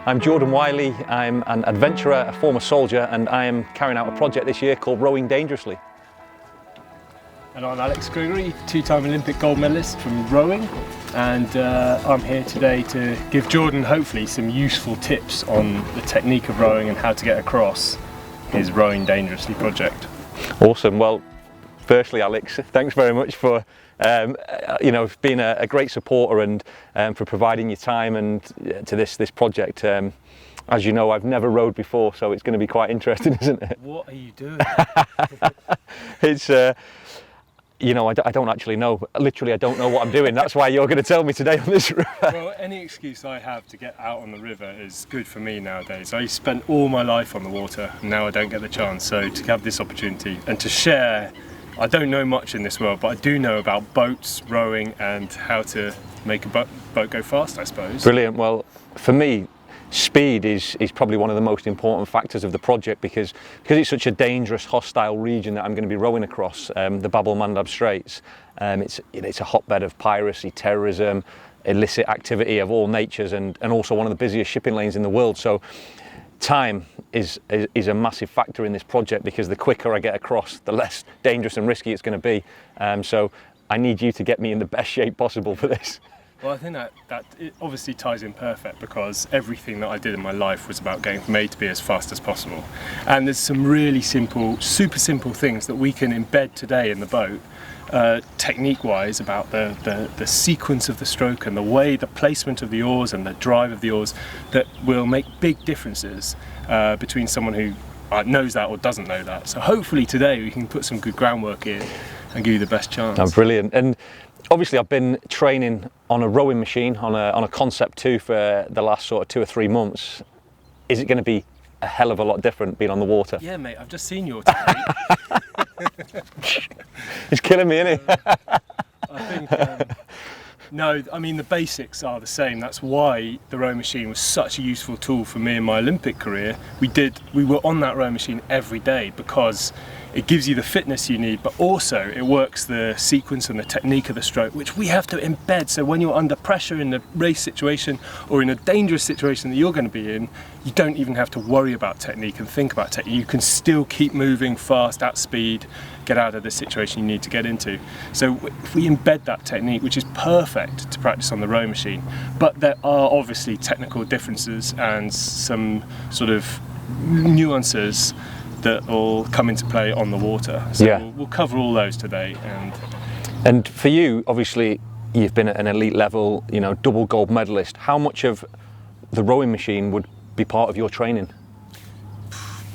I'm Jordan Wylie, I'm an adventurer, a former soldier, and I am carrying out a project this year called Rowing Dangerously. And I'm Alex Gregory, two-time Olympic gold medalist from rowing, and I'm here today to give Jordan hopefully some useful tips on the technique of rowing and how to get across his Rowing Dangerously project. Awesome. Well, firstly, Alex, thanks very much for being a great supporter and for providing your time and to this project. As you know, I've never rowed before, so it's going to be quite interesting, isn't it? What are you doing? It's I don't actually know. Literally, I don't know what I'm doing. That's why you're going to tell me today on this river. Well, any excuse I have to get out on the river is good for me nowadays. I spent all my life on the water, and now I don't get the chance. So to have this opportunity and to share, I don't know much in this world, but I do know about boats, rowing, and how to make a boat go fast, I suppose. Brilliant. Well, for me, speed is probably one of the most important factors of the project because it's such a dangerous, hostile region that I'm going to be rowing across, the Bab el-Mandab Straits. It's a hotbed of piracy, terrorism, illicit activity of all natures, and also one of the busiest shipping lanes in the world. So time is a massive factor in this project because the quicker I get across, the less dangerous and risky it's going to be. So I need you to get me in the best shape possible for this. Well, I think that it obviously ties in perfect because everything that I did in my life was about getting from A to B as fast as possible. And there's some really simple, super simple things that we can embed today in the boat, technique-wise, about the sequence of the stroke and the placement of the oars and the drive of the oars that will make big differences between someone who knows that or doesn't know that. So hopefully today we can put some good groundwork in and give you the best chance. Oh, brilliant. And obviously I've been training on a rowing machine, on a Concept 2 for the last sort of 2 or 3 months. Is it going to be a hell of a lot different being on the water? Yeah, mate, I've just seen your technique. It's killing me, isn't it? I think, no, I mean the basics are the same. That's why the rowing machine was such a useful tool for me in my Olympic career. We were on that rowing machine every day because it gives you the fitness you need, but also it works the sequence and the technique of the stroke, which we have to embed. So when you're under pressure in a race situation or in a dangerous situation that you're going to be in, you don't even have to worry about technique and think about technique. You can still keep moving fast at speed, get out of the situation you need to get into. So if we embed that technique, which is perfect to practice on the rowing machine, but there are obviously technical differences and some sort of nuances that will come into play on the water. So yeah. we'll cover all those today. And for you, obviously, you've been at an elite level, double gold medalist. How much of the rowing machine would be part of your training?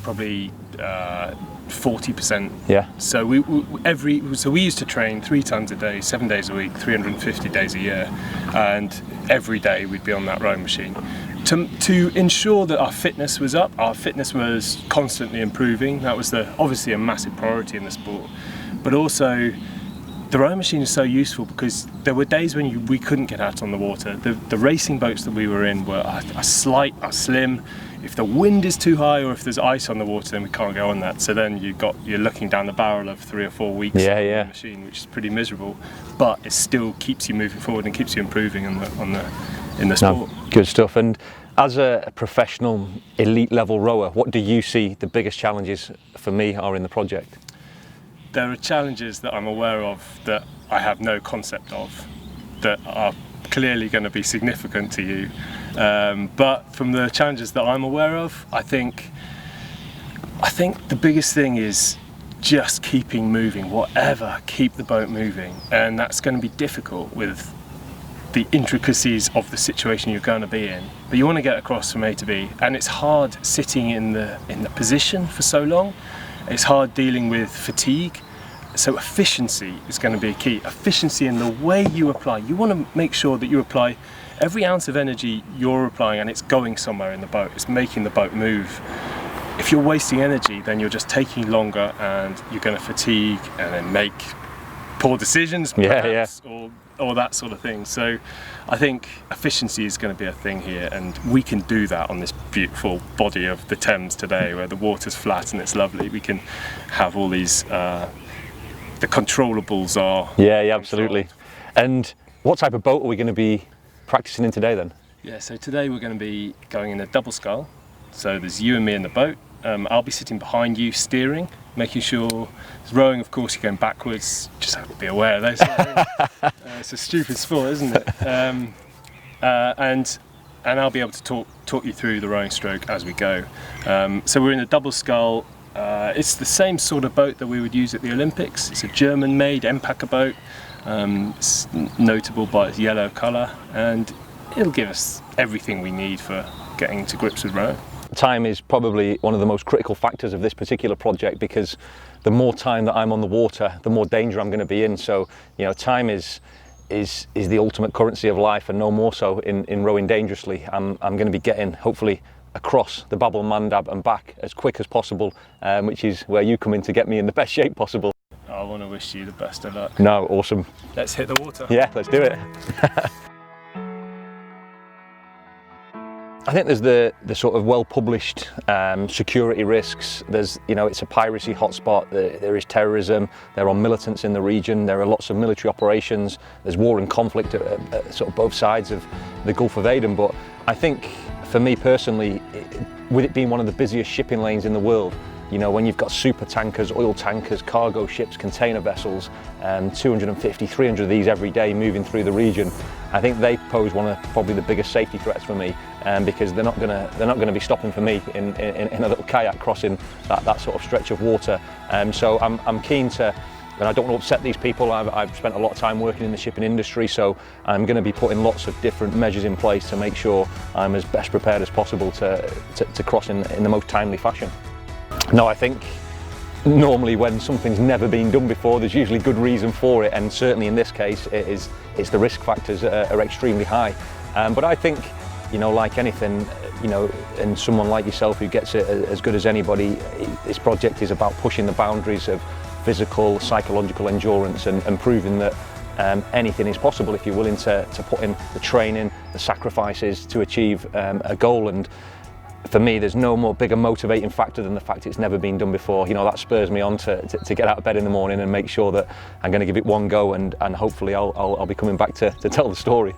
Probably 40%. Yeah. So we used to train 3 times a day, 7 days a week, 350 days a year, and every day we'd be on that rowing machine. To ensure that our fitness was up, our fitness was constantly improving. That was obviously a massive priority in the sport. But also, the rowing machine is so useful because there were days when we couldn't get out on the water. The racing boats that we were in are slim. If the wind is too high or if there's ice on the water, then we can't go on that. So then you're looking down the barrel of 3 or 4 weeks on the machine, which is pretty miserable. But it still keeps you moving forward and keeps you improving in the sport. No, good stuff. And as a professional elite level rower, what do you see the biggest challenges for me are in the project? There are challenges that I'm aware of that I have no concept of that are clearly going to be significant to you. But from the challenges that I'm aware of, I think the biggest thing is just keeping moving, keep the boat moving. And that's going to be difficult with the intricacies of the situation you're going to be in, but you want to get across from A to B, and it's hard sitting in the position for so long. It's hard dealing with fatigue. So efficiency is going to be a key. Efficiency in the way you apply. You want to make sure that you apply every ounce of energy you're applying and it's going somewhere in the boat. It's making the boat move. If you're wasting energy, then you're just taking longer and you're going to fatigue and then make poor decisions, perhaps, or that sort of thing. So I think efficiency is going to be a thing here, and we can do that on this beautiful body of the Thames today where the water's flat and it's lovely. We can have all these, the controllables are absolutely. And what type of boat are we going to be practicing in today then? Yeah, so today we're going to be going in a double scull. So there's you and me in the boat. I'll be sitting behind you steering, making sure, rowing of course you're going backwards, just have to be aware of those things. It's a stupid sport, isn't it? And I'll be able to talk you through the rowing stroke as we go. So we're in a double scull. It's the same sort of boat that we would use at the Olympics. It's a German-made Empacher boat. It's notable by its yellow colour, and it'll give us everything we need for getting to grips with rowing. Time is probably one of the most critical factors of this particular project, because the more time that I'm on the water, the more danger I'm going to be in. So, you know, time is the ultimate currency of life, and no more so in rowing dangerously. I'm going to be getting, hopefully, across the Bab el-Mandab and back as quick as possible, which is where you come in to get me in the best shape possible. I want to wish you the best of luck. No, awesome. Let's hit the water. Yeah, let's do it. I think there's the sort of well-published security risks. There's, you know, it's a piracy hotspot. There is terrorism. There are militants in the region. There are lots of military operations. There's war and conflict at sort of both sides of the Gulf of Aden. But I think, for me personally, with it being one of the busiest shipping lanes in the world, you know, when you've got super tankers, oil tankers, cargo ships, container vessels, 250, 300 of these every day moving through the region, I think they pose one of probably the biggest safety threats for me, because they're not going to be stopping for me in a little kayak crossing that sort of stretch of water. So I'm keen to, and I don't want to upset these people. I've spent a lot of time working in the shipping industry, so I'm going to be putting lots of different measures in place to make sure I'm as best prepared as possible to cross in the most timely fashion. No, I think normally when something's never been done before, there's usually good reason for it, and certainly in this case it's the risk factors are extremely high. But I think, you know, like anything, you know, and someone like yourself who gets it as good as anybody, this project is about pushing the boundaries of physical, psychological endurance, and proving that anything is possible if you're willing to put in the training, the sacrifices to achieve a goal. And for me, there's no more bigger motivating factor than the fact it's never been done before. You know, that spurs me on to get out of bed in the morning and make sure that I'm going to give it one go, and hopefully I'll be coming back to tell the story.